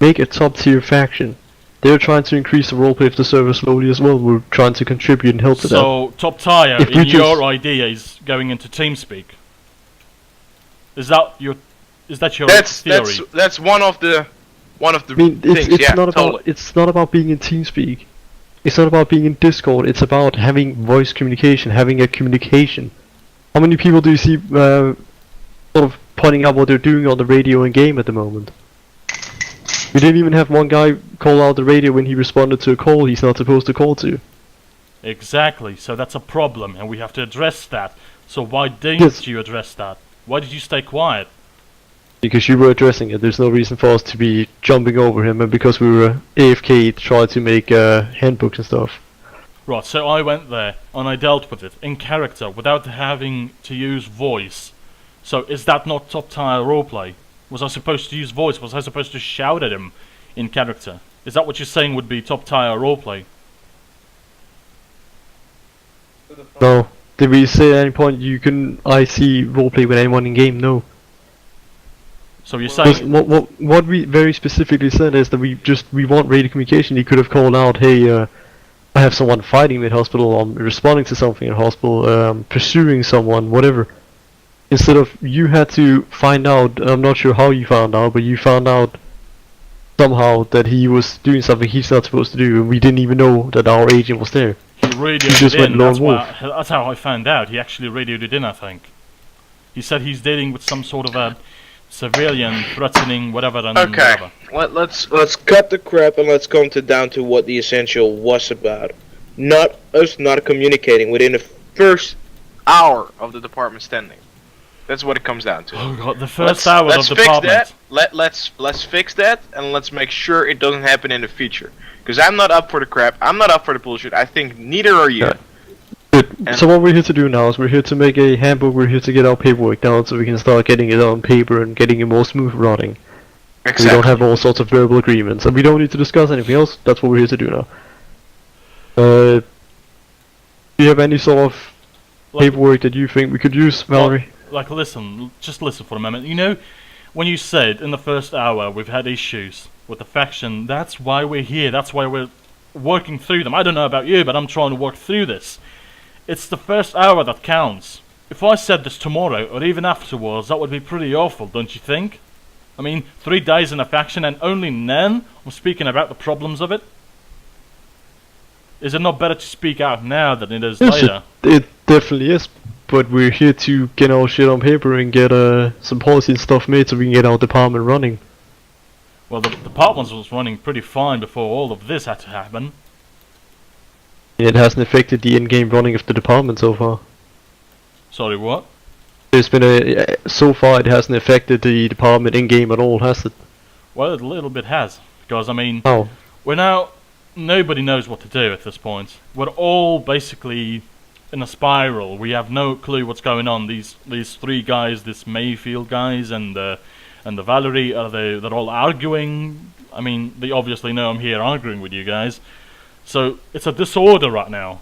make a top tier faction. They're trying to increase the roleplay of the server slowly as well. We're trying to contribute and help to that. So, Top Tier, If we in your just- idea, is going into TeamSpeak. Is that your That's theory? that's one of the I mean, things. it's Yeah, not about totally. it's not about being in TeamSpeak. It's not about being in Discord. It's about having voice communication, having a communication. How many people do you see sort of pointing out what they're doing on the radio and game at the moment? We didn't even have one guy call out the radio when he responded to a call he's not supposed to call to. Exactly. So that's a problem, and we have to address that. So why didn't Yes. you address that? Why did you stay quiet? Because you were addressing it, there's no reason for us to be jumping over him, and because we were AFK to try to make handbooks and stuff. Right, so I went there and I dealt with it in character without having to use voice. So is that not top tier roleplay? Was I supposed to use voice? Was I supposed to shout at him in character? Is that what you're saying would be top tier roleplay? No. Did we say at any point you can IC roleplay with anyone in game? No. So you're Because saying what we very specifically said is that we want radio communication. He could have called out, hey, I have someone fighting me at hospital, I'm responding to something at hospital, pursuing someone, whatever. Instead of you had to find out, I'm not sure how you found out, but you found out somehow that he was doing something he's not supposed to do, and we didn't even know that our agent was there. he radioed He just it went in, lone that's, wolf. that's how I found out. He actually radioed it in, I think. He said he's dealing with some sort of a civilian threatening whatever and Okay, whatever. let's cut the crap and let's come down to what the essential was about. Not us not communicating within the first hour of the department standing. That's what it comes down to. Oh god, the first hour let's of fix department. that. Let's fix that and let's make sure it doesn't happen in the future. Because I'm not up for the crap. I'm not up for the bullshit. I think neither are you. Yeah. Good. And- So what we're here to do now is we're here to make a handbook, we're here to get our paperwork down so we can start getting it on paper and getting it more smooth running. Exactly. We don't have all sorts of verbal agreements, and we don't need to discuss anything else. That's what we're here to do now. Do you have any sort of Like- paperwork that you think we could use, Valerie? Like, listen, just listen for a moment. You know, when you said in the first hour we've had issues with the faction, that's why we're here. That's why we're working through them. I don't know about you, but I'm trying to work through this. It's the first hour that counts. If I said this tomorrow or even afterwards, that would be pretty awful, don't you think? I mean, 3 days in a faction and only then I'm speaking about the problems of it. Is it not better to speak out now than it is Yes, later? it definitely is. But we're here to get our shit on paper and get some policy and stuff made so we can get our department running. Well, the department was running pretty fine before all of this had to happen. It hasn't affected the in-game running of the department so far. Sorry, what? There's been so far it hasn't affected the department in-game at all, has it? Well, a little bit has. Because, I mean, Oh. we're now... Nobody knows what to do at this point. We're all basically in a spiral. We have no clue what's going on. These 3 guys, this Mayfield guys and the Valerie, they're all arguing. I mean, they obviously know I'm here arguing with you guys. So, it's a disorder right now.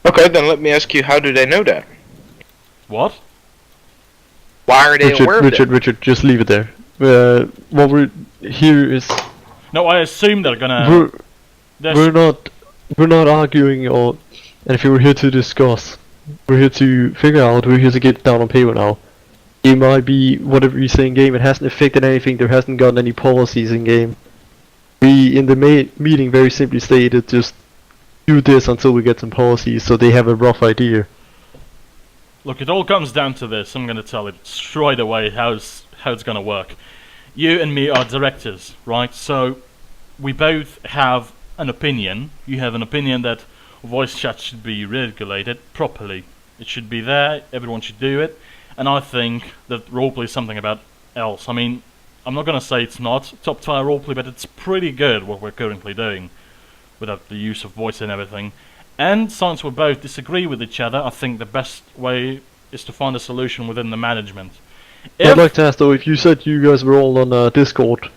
Okay, then let me ask you, how do they know that? What? Why are they aware of Richard, just leave it there. What we're here is No, I assume they're gonna... we're not arguing or anything. We're here to discuss. We're here to figure out. We're here to get down on paper now. It might be whatever you say in game. It hasn't affected anything. There hasn't gotten any policies in game. We in the meeting very simply stated just do this until we get some policies, so they have a rough idea. Look, it all comes down to this. I'm gonna tell it straight away how it's gonna work. You and me are directors, right? So we both have an opinion. You have an opinion that voice chat should be regulated properly. It should be there. Everyone should do it. And I think that roleplay is something about else. I mean, I'm not gonna say it's not top tier roleplay, but it's pretty good what we're currently doing without the use of voice and everything. And since we both disagree with each other, I think the best way is to find a solution within the management. I'd like to ask though, if you said you guys were all on Discord,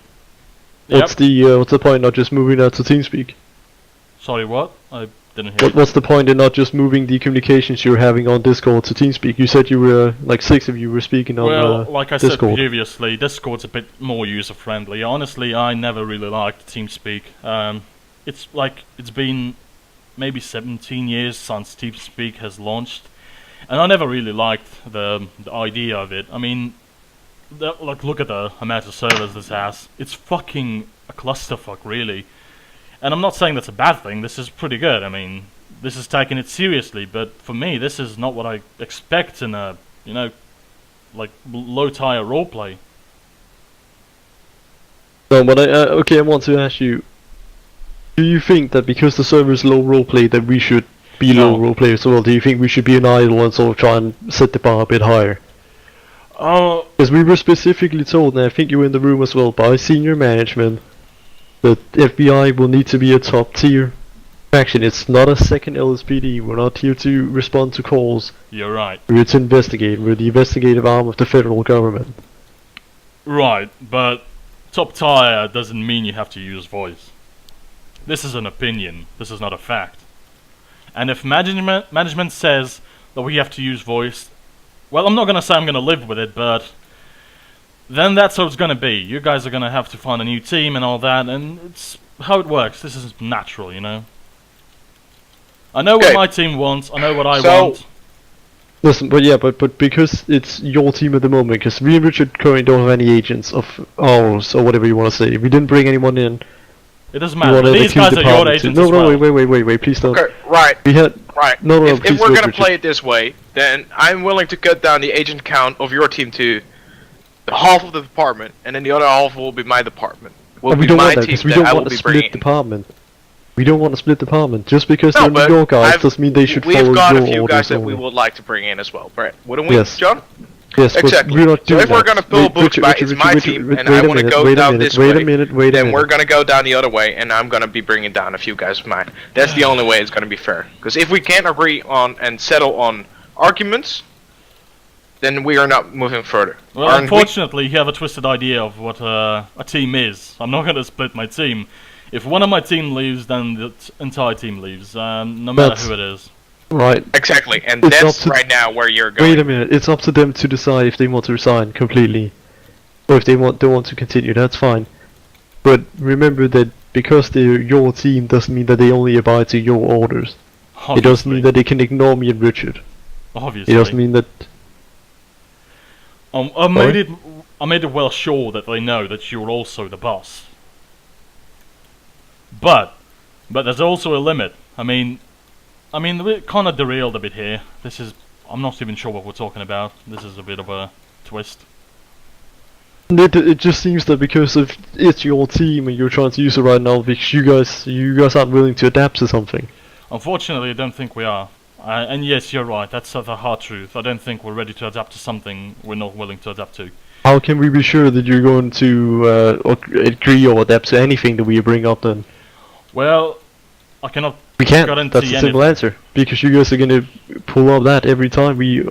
what's the point not just moving that to TeamSpeak? Sorry, what? I Didn't hear. What's the point in not just moving the communications you're having on Discord to TeamSpeak? You said you were like 6 of you were speaking on Well, like I said Discord. previously, Discord's a bit more user-friendly. Honestly, I never really liked TeamSpeak. It's been maybe 17 years since TeamSpeak has launched, and I never really liked the idea of it. I mean, look at the amount of servers this has. It's fucking a clusterfuck, really. And I'm not saying that's a bad thing. This is pretty good. I mean, this is taking it seriously, but for me, this is not what I expect in a, like low-tier roleplay. No, but I want to ask you: do you think that because the server is low roleplay, that we should be No. low roleplay as well? Do you think we should be an idol and sort of try and set the bar a bit higher? Oh, Because we were specifically told, and I think you were in the room as well, by senior management, that FBI will need to be a top tier faction. It's not a second LSPD. We're not here to respond to calls. you're right. We're here to investigate. We're the investigative arm of the federal government. Right, but top tier doesn't mean you have to use voice. This is an opinion. This is not a fact. And if management says that we have to use voice, well, I'm not gonna say I'm gonna live with it, but then that's how it's gonna be. You guys are gonna have to find a new team and all that, and it's how it works. This is natural, you know. I know Okay. what my team wants. I know what I So- want. Listen, but because it's your team at the moment, because we and Richard currently don't have any agents of ours, or whatever you want to say. We didn't bring anyone in. It doesn't We matter. wanted These the guys are your department to- agents No, as well. wait, please don't. Okay, right, We had right. No, if please we're wait, gonna Richard. play it this way, then I'm willing to cut down the agent count of your team to the half of the department, and then the other half will be my department. Will and we be don't my want that team because we that don't I will want a be split bringing. department. We don't want a split department. Just because No, they're New but York guys I've- doesn't mean they should We've follow got your a few orders guys that we only. would like to bring in as well, Brett. Wouldn't we, Yes. John? Yes, Exactly. but we're not So doing if we're that. gonna pull Wait, books Richard, by Richard, it's Richard, my Richard, team, Richard, and wait I a wanna minute, go wait a down minute, this wait way, a minute, wait a then minute. we're gonna go down the other way, and I'm gonna be bringing down a few guys of mine. That's the only way it's gonna be fair. Because if we can't agree on and settle on arguments, then we are not moving further. Well, Aren't we? unfortunately, you have a twisted idea of what a team is. I'm not gonna split my team. If one of my team leaves, then the entire team leaves, no matter That's- who it is. Right. Exactly, and It's that's up to- right now where you're going. Wait a minute. It's up to them to decide if they want to resign completely, or if they want to continue. That's fine. But remember that because they're your team doesn't mean that they only abide to your orders. It doesn't mean that they can ignore me and Richard. Obviously. It doesn't mean that. I made it well sure that they know that you're also the boss. But there's also a limit. I mean, we kind of derailed a bit here. I'm not even sure what we're talking about. This is a bit of a twist. It just seems that because of it's your team and you're trying to use it right now, because you guys aren't willing to adapt to something. Unfortunately, I don't think we are. And yes, you're right. That's the hard truth. I don't think we're ready to adapt to something we're not willing to adapt to. How can we be sure that you're going to agree or adapt to anything that we bring up then? Well, I cannot. We can't. Guarantee That's a simple answer. Because you guys are going to pull up that every time we.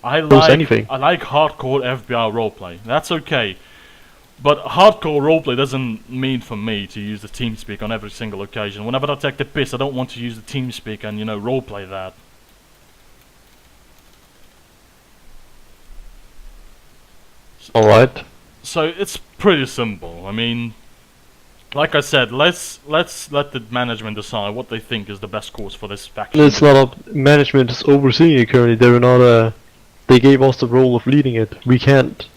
I Post anything. like hardcore FBI roleplay. That's okay. But hardcore roleplay doesn't mean for me to use the TeamSpeak on every single occasion. Whenever I take the piss, I don't want to use the TeamSpeak and, roleplay that. Alright. So it's pretty simple. I mean, like I said, let's let the management decide what they think is the best course for this faction. It's not up. Management is overseeing it currently. They're not. They gave us the role of leading it. We can't.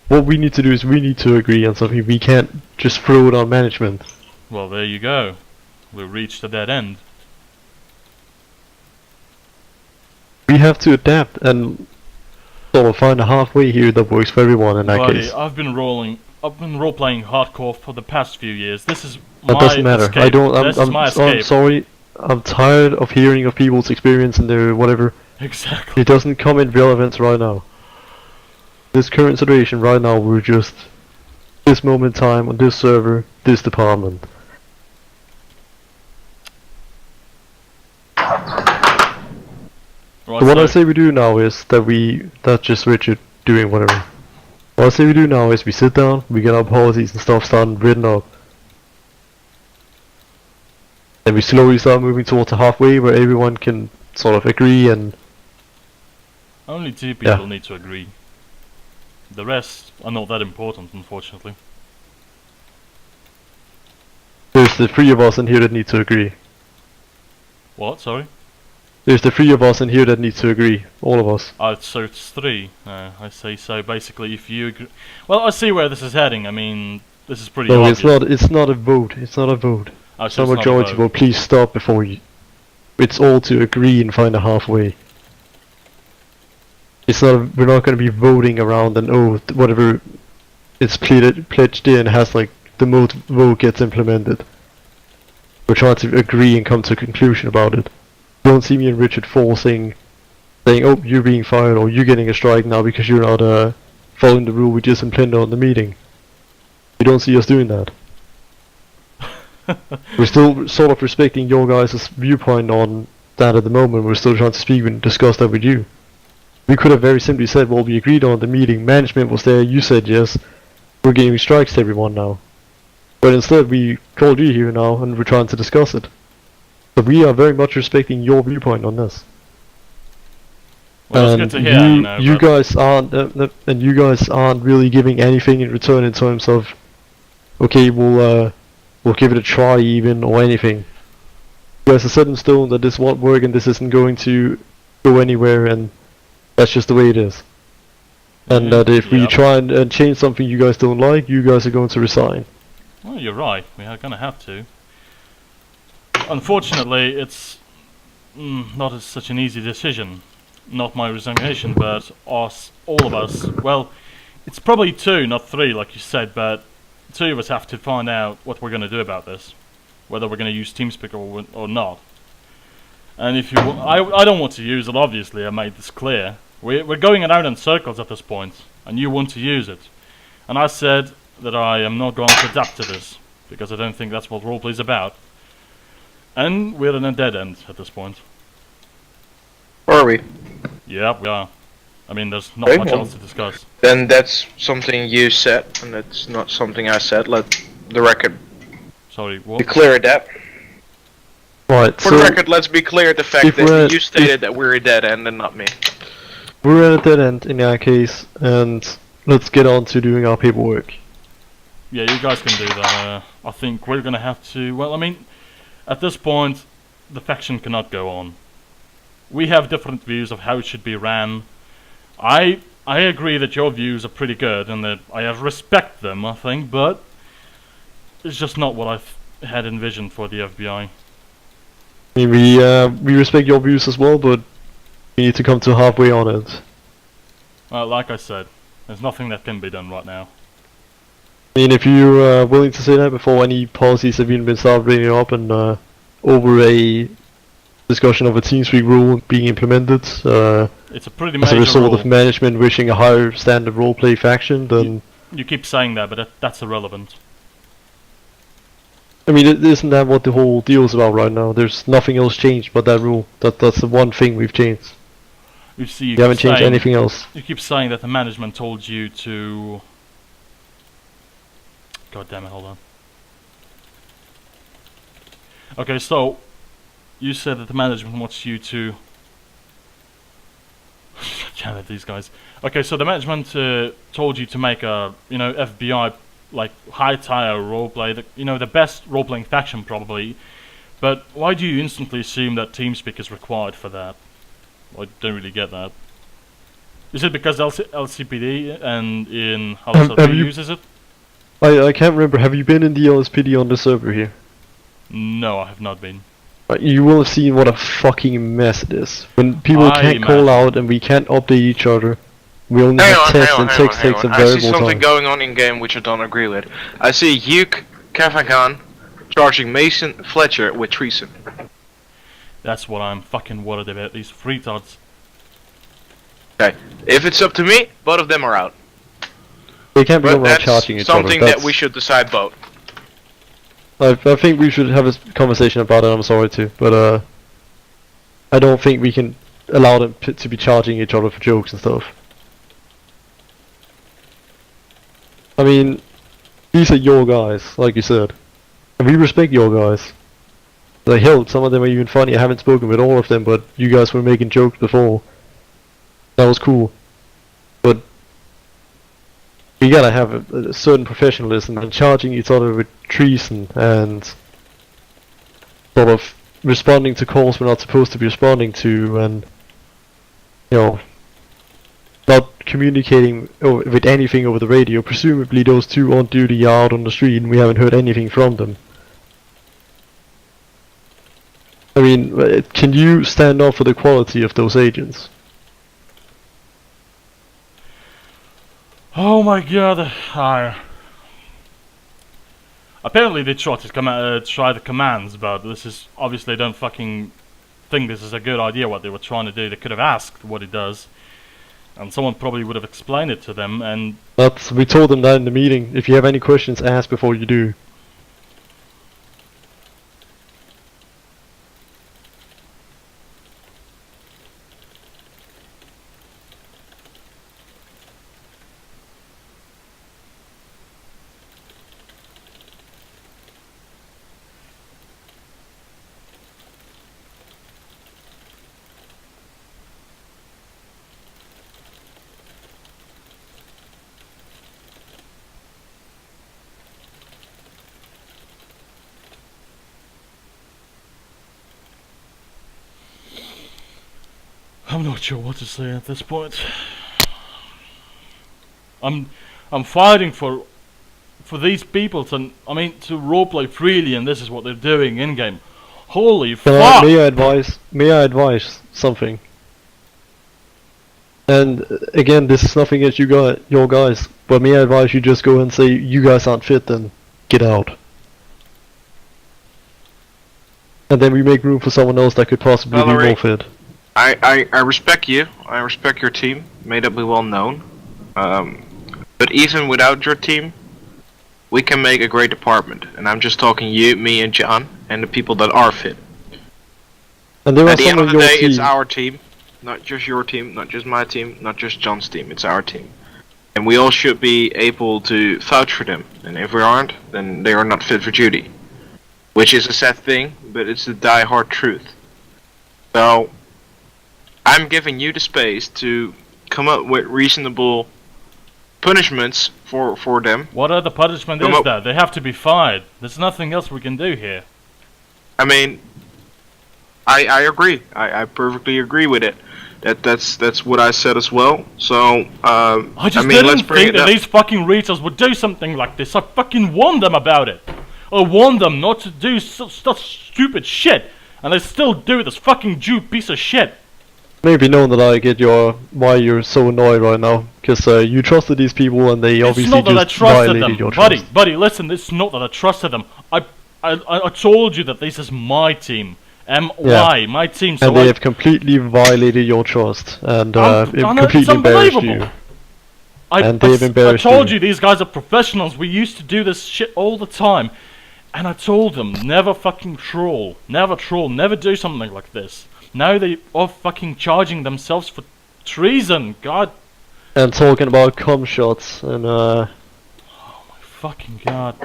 What we need to do is we need to agree on something. We can't just throw it on management. Well, there you go. We reached a dead end. We have to adapt and sort of find a halfway here that works for everyone in that Buddy, case. I've been role-playing hardcore for the past few years. This is That my doesn't matter. escape. I don't. This is my I'm escape. sorry. I'm tired of hearing of people's experience and their whatever. Exactly. It doesn't come in relevance right now. This current situation right now, we're just this moment in time on this server, this department. Right, So what I so- say we do now is that's just Richard doing whatever. What I say we do now is we sit down, we get our policies and stuff started written up. Then we slowly start moving towards a halfway where everyone can sort of agree and Only 2 people Yeah. need to agree. The rest are not that important, unfortunately. there's the 3 of us in here that need to agree. What? Sorry? There's the 3 of us in here that need to agree. All of us. So it's 3. I see. So basically, if you agree... Well, I see where this is heading. I mean, this is pretty No, obvious. it's not a vote. It's not a vote. Oh, It's so not a it's not a majority vote. vote. Please stop before you. It's all to agree and find a halfway. It's not. We're not going to be voting around and whatever it's pledged in has like the most vote gets implemented. We're trying to agree and come to a conclusion about it. Don't see me and Richard saying, oh, you're being fired or you're getting a strike now because you're not following the rule we just implemented on the meeting. You don't see us doing that. We're still sort of respecting your guys' viewpoint on that at the moment. We're still trying to speak and discuss that with you. We could have very simply said, well, we agreed on the meeting, management was there, you said yes, we're giving strikes to everyone now. But instead we called you here now and we're trying to discuss it. So we are very much respecting your viewpoint on this. Well, it's and good to hear, you know. you but- guys aren't, and you guys aren't really giving anything in return in terms of, okay, we'll give it a try even or anything. You guys are set in stone that this won't work and this isn't going to go anywhere, and that's just the way it is. And that if we Yep. try and change something you guys don't like, you guys are going to resign. Well, you're right. We are gonna have to. Unfortunately, it's not such an easy decision. Not my resignation, but us, all of us. Well, it's probably 2, not 3, like you said. But 2 of us have to find out what we're gonna do about this, whether we're gonna use TeamSpeak or not. And if you, I don't want to use it. Obviously, I made this clear. We're going around in circles at this point, and you want to use it. And I said that I am not going to adapt to this, because I don't think that's what roleplay is about. And we're in a dead end at this point. Are we? Yeah, we are. I mean, there's not Okay, much well- else to discuss. Then that's something you said, and that's not something I said. Let the record Sorry, be what? clear at that. Right, For so the record, let's be clear at the fact if we're that at- you stated that we're a dead end and not me. we're at a dead end in that case, and let's get on to doing our paperwork. Yeah, you guys can do that. I think we're gonna have to... Well, I mean, at this point, the faction cannot go on. We have different views of how it should be ran. I agree that your views are pretty good, and that I respect them, I think, but... It's just not what I had envisioned for the FBI. I mean, we respect your views as well, but we need to come to halfway on it. Well, like I said, there's nothing that can be done right now. I mean, if you're willing to say that before any policies have even been started bringing up and over a discussion of a TeamSpeak rule being implemented It's a pretty as major a result rule. of management wishing a higher standard roleplay faction, then You keep saying that, but that's irrelevant. I mean, isn't that what the whole deal is about right now? There's nothing else changed but that rule. That's the one thing we've changed. You see, We haven't changed anything else. You keep saying that the management told you to... God damn it, hold on. Okay, so you said that the management wants you to... Damn it, these guys. Okay, so the management told you to make a, FBI, like, high-tier roleplay, the best role-playing faction, probably. But why do you instantly assume that TeamSpeak is required for that? I don't really get that. Is it because LCPD and in have HLSLP you- uses it? I can't remember. Have you been in the LSPD on the server here? No, I have not been. You will have seen what a fucking mess it is. When people I can't call imagine. out and we can't update each other. We only Hang have on, text hang on, and hang on, text hang takes a on. I see variable something time. going on in game which I don't agree with. I see Yuke Kavagan charging Mason Fletcher with treason. That's what I'm fucking worried about, these retards. Okay, if it's up to me, both of them are out. They can't be But going around that's charging each other. something that we should decide both. I think we should have a conversation about it. I'm sorry to, but I don't think we can allow them to be charging each other for jokes and stuff. I mean, these are your guys, like you said, and we respect your guys. Like hell, some of them are even funny. I haven't spoken with all of them, but you guys were making jokes before. That was cool. But we gotta have a certain professionalism, and charging each other with treason and sort of responding to calls we're not supposed to be responding to, and you know, not communicating with anything over the radio. Presumably those two on duty are out on the street and we haven't heard anything from them. I mean, can you stand up for the quality of those agents? Oh my god. Apparently they tried to try the commands, but this is obviously don't fucking think this is a good idea what they were trying to do. They could have asked what it does, and someone probably would have explained it to them. And We told them that in the meeting. If you have any questions, ask before you do. I'm not sure what to say at this point. I'm fighting for these people to roleplay freely, and this is what they're doing in game. Holy fuck! May I advise something? And again, this is nothing against your guys, but may I advise you just go and say you guys aren't fit, then get out. And then we make room for someone else that could possibly Valerie, be more fit. I respect you. I respect your team. Made up, well known. But even without your team, we can make a great department. And I'm just talking you, me, and John, and the people that are fit. And there are At the some end of of the your day, team. it's our team, not just your team, not just my team, not just John's team. It's our team, and we all should be able to vouch for them. And if we aren't, then they are not fit for duty, which is a sad thing, but it's the die-hard truth. So I'm giving you the space to come up with reasonable punishments for them. What other punishment is that? They have to be fired. There's nothing else we can do here. I mean, I agree. I perfectly agree with it. That's what I said as well. So I just didn't think that these fucking retards would do something like this. I fucking warned them about it. I warned them not to do such stupid shit, and they still do this fucking Jew piece of shit. Maybe known that I get why you're so annoyed right now, because you trusted these people and they obviously just violated your trust. Buddy, listen, it's not that I trusted them. I told you that this is my team. My team. So and they have completely violated your trust, and completely embarrassed you. And they've embarrassed you. I told you these guys are professionals. We used to do this shit all the time. And I told them, never fucking troll. Never troll. Never do something like this. Now they are fucking charging themselves for treason. God. And talking about cum shots and oh my fucking god.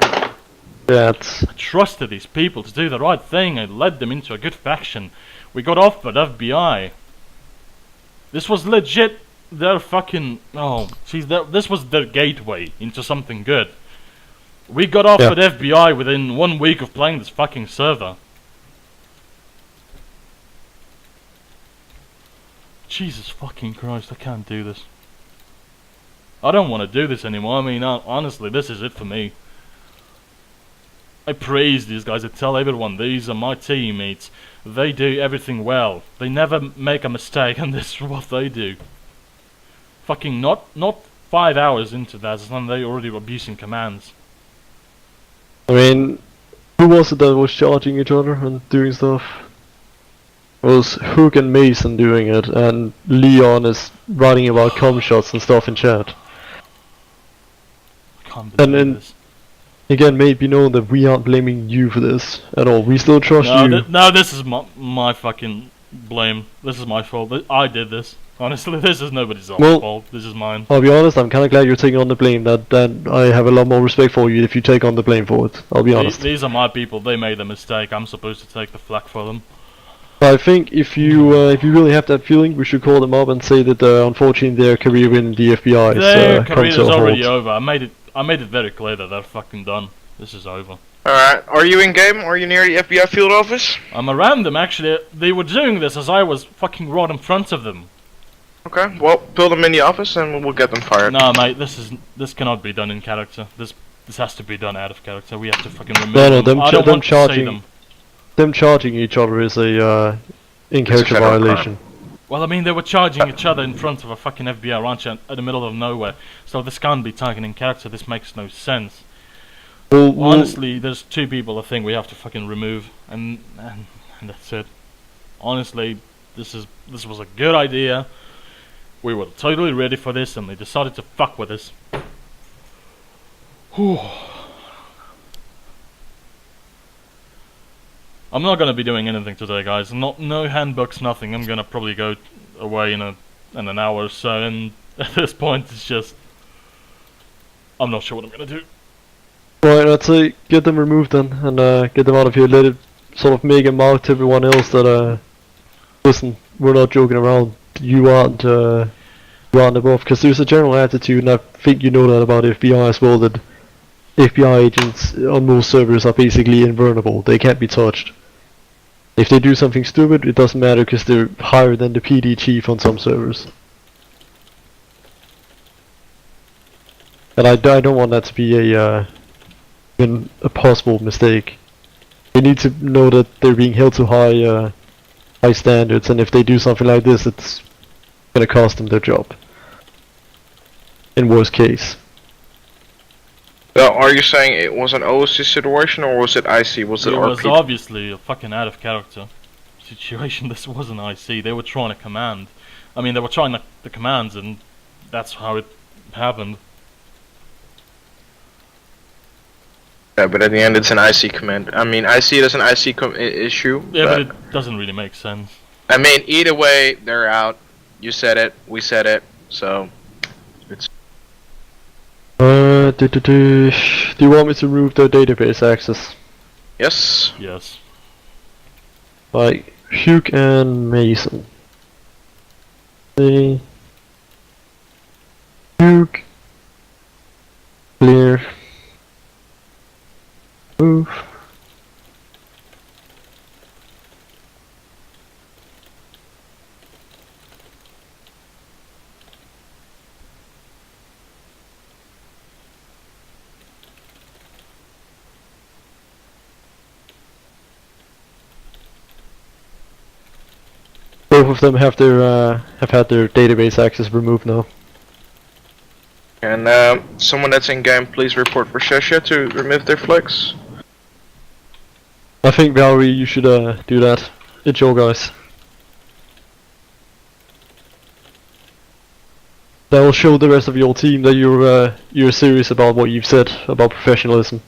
That. I trusted these people to do the right thing. I led them into a good faction. We got off with FBI. This was legit their fucking... Oh, see, this was their gateway into something good. We got off with FBI within 1 week of playing this fucking server. Jesus fucking Christ, I can't do this. I don't want to do this anymore. I mean, honestly, this is it for me. I praise these guys. I tell everyone, these are my teammates. They do everything well. They never make a mistake, and this is what they do. Fucking not 5 hours into that, and they already were abusing commands. I mean, who was it that was charging each other and doing stuff? It was Hook and Mason doing it, and Leon is writing about cum shots and stuff in chat. I can't believe this. Again, may it be known that we aren't blaming you for this at all. We still trust you. No, this is my fucking blame. This is my fault. I did this. Honestly, this is nobody's Well- fault. This is mine. I'll be honest, I'm kind of glad you're taking on the blame. That I have a lot more respect for you if you take on the blame for it. I'll be honest. These are my people. They made a mistake. I'm supposed to take the flak for them. I think if you really have that feeling, we should call them up and say that unfortunately their career in the FBI Their is career come is to a already halt. over. I made it very clear that they're fucking done. This is over. Alright, are you in game? Are you near the FBI field office? I'm around them actually. They were doing this as I was fucking right in front of them. Okay, well, build them in the office and we'll get them fired. Nah, mate, this cannot be done in character. This has to be done out of character. We have to fucking remove No, them. I don't them want to see charging them. them charging each other is a in character federal violation. Well, I mean, they were charging each other in front of a fucking FBI ranch in the middle of nowhere. So this can't be taken in character. This makes no sense. Well, Honestly, there's two people I think we have to fucking remove, and that's it. Honestly, this was a good idea. We were totally ready for this, and they decided to fuck with us. Whew. I'm not gonna be doing anything today, guys. No handbooks, nothing. I'm gonna probably go away in an hour or so, and at this point, it's just I'm not sure what I'm gonna do. right, I'd say get them removed then, and get them out of here. Let it sort of make a mark to everyone else that listen, we're not joking around. You aren't above, because there's a general attitude, and I think you know that about FBI as well, that FBI agents on most servers are basically invulnerable. They can't be touched. If they do something stupid, it doesn't matter because they're higher than the PD chief on some servers. And I don't want that to be even a possible mistake. They need to know that they're being held to high standards, and if they do something like this, it's gonna cost them their job. In worst case. So, are you saying it was an OC situation or was it IC? Was it It was RP? obviously a fucking out of character situation. This wasn't IC. They were trying to command. I mean, they were trying the commands, and that's how it happened. Yeah, but at the end it's an IC command. I mean, I see it as an IC issue. Yeah, but it doesn't really make sense. I mean, either way, they're out. You said it, we said it, so it's. Do you want me to remove the database access? Yes. Yes. By Hugh and Mason. The Hugh clear. Move. Both of them have had their database access removed now. And someone that's in game, please report for Shesha to remove their flags. I think Valerie, you should do that. It's your guys. That will show the rest of your team that you're serious about what you've said about professionalism.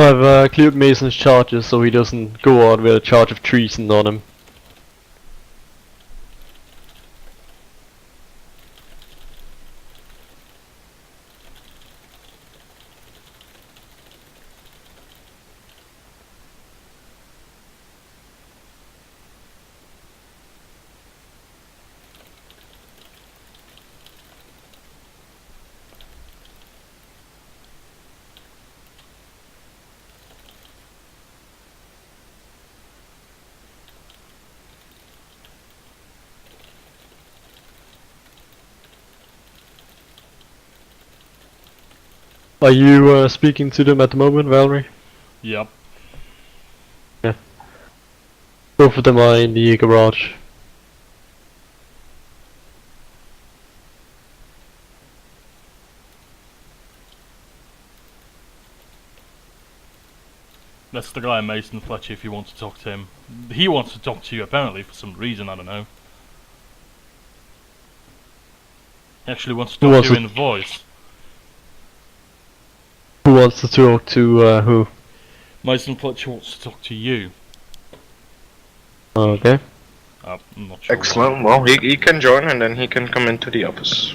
I've cleared Mason's charges so he doesn't go on with a charge of treason on him. Are you speaking to them at the moment, Valerie? Yep. Both of them are in the garage. That's the guy Mason Fletcher if you want to talk to him. He wants to talk to you apparently for some reason, I don't know. He actually wants to Who talk to wants you in voice. Who wants to talk to who? Mason Fletcher wants to talk to you. Okay. I'm not sure why. Excellent. Well, he can join and then he can come into the office.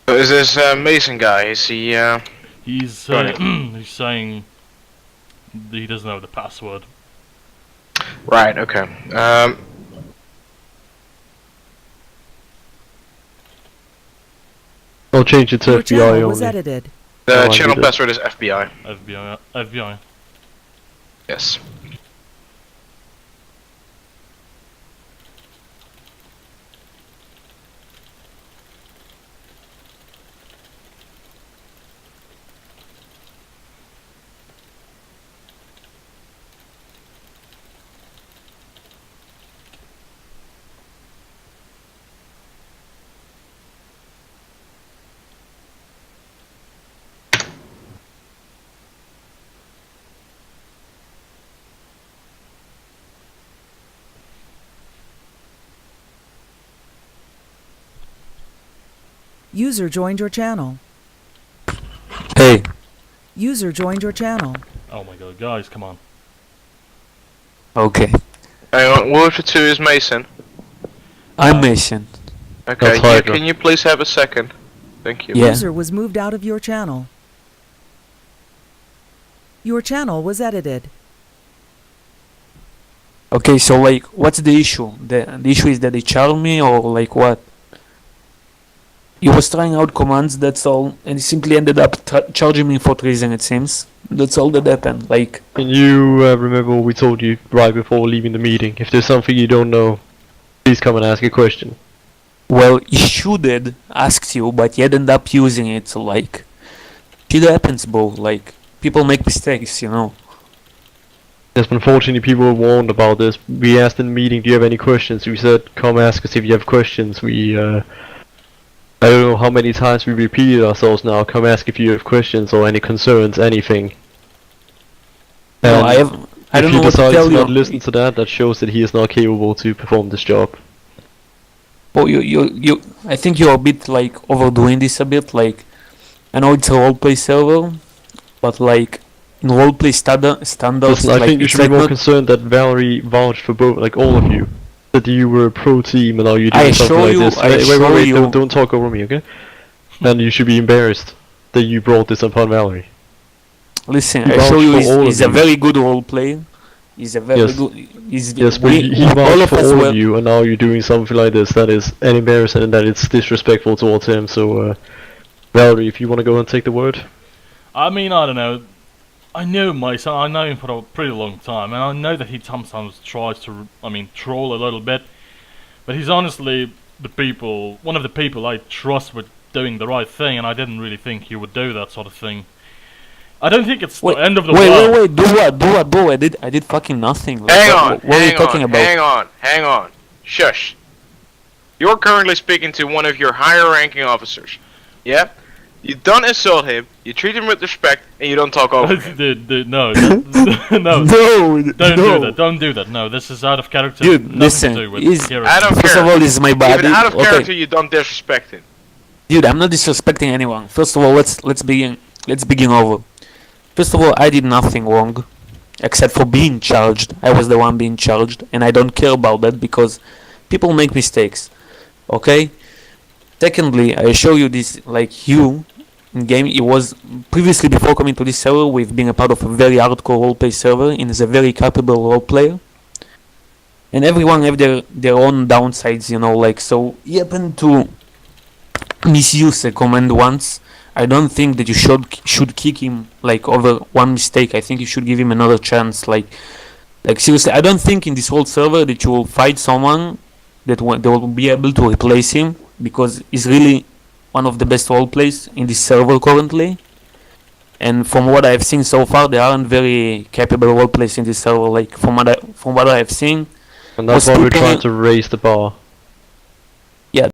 So is this Mason guy? Is he? He's Right. he's saying he doesn't know the password. Right. Okay. I'll change it to Your FBI channel was only. edited. The No, I channel did it. password is FBI. FBI. Yes. User joined your channel. Hey. User joined your channel. Oh my god, guys, come on. Okay. Hang on, Wolf 2 is Mason. I'm Mason. Okay, That's yeah, Hydra. can you please have a second? Thank you. Yeah. User was moved out of your channel. Your channel was edited. Okay, so like, what's the issue? The issue is that they charged me, or like what? He was trying out commands, that's all, and he simply ended up charging me for treason, it seems. That's all that happened. Like, Can you remember what we told you right before leaving the meeting? If there's something you don't know, please come and ask a question. well, he should have asked you, but he ended up using it, so like, shit happens, bro. Like, people make mistakes, you know. There's been unfortunately people were warned about this. We asked in the meeting, do you have any questions? We said, come ask us if you have questions. I don't know how many times we repeated ourselves now. Come ask if you have questions or any concerns, anything. No, And I don't if know he what to decides tell to not you. listen to that, that shows that he is not capable to perform this job. Oh, I think you're a bit like overdoing this a bit. Like, I know it's a roleplay server, but like in roleplay standards, Listen, I like think you it's should be like more not. concerned that Valerie vouched for both, like all of you. That you were a pro team and now you're I doing something assure like you- this. I Wait, assure wait, you- don't talk over me, okay? And you should be embarrassed that you brought this upon Valerie. Listen, He I assure you, vouched for all he's of a you. very good role player. He's a very Yes. good. He's Yes, but he all vouched of for us all were. of you, and now you're doing something like this. That is an embarrassment, and that it's disrespectful towards him. So, Valerie, if you want to go and take the word. I mean, I don't know. I know Mason, I know him for a pretty long time, and I know that he sometimes tries to, troll a little bit. But he's honestly one of the people I trust with doing the right thing, and I didn't really think he would do that sort of thing. I don't think it's Wait, the end of the wait, world. wait, do what, bro? I did fucking nothing. Like, Hang what, on, what are you hang talking on, about? hang on. Shush. You're currently speaking to one of your higher ranking officers. Yeah? You don't insult him, you treat him with respect, and you don't talk over him. Dude, no, no, No, don't do that. No, this is out of character. Dude, Nothing listen, to do with he's- character. I don't First care. of all, this is my body. Even out of Okay. character, you don't disrespect him. Dude, I'm not disrespecting anyone. First of all, let's begin. Let's begin over. First of all, I did nothing wrong, except for being charged. I was the one being charged, and I don't care about that because people make mistakes. Okay. Secondly, I show you this, like you, in game. It was previously, before coming to this server, we've been a part of a very hardcore roleplay server, and is a very capable role player. And everyone have their own downsides, you know. Like, so he happened to misuse a command once. I don't think that you should kick him like over one mistake. I think you should give him another chance. Like seriously, I don't think in this whole server that you will find someone that they will be able to replace him, because he's really one of the best role players in this server currently. And from what I've seen so far, there aren't very capable role players in this server. Like from what I've seen, And that's Was why we're people- trying to raise the bar.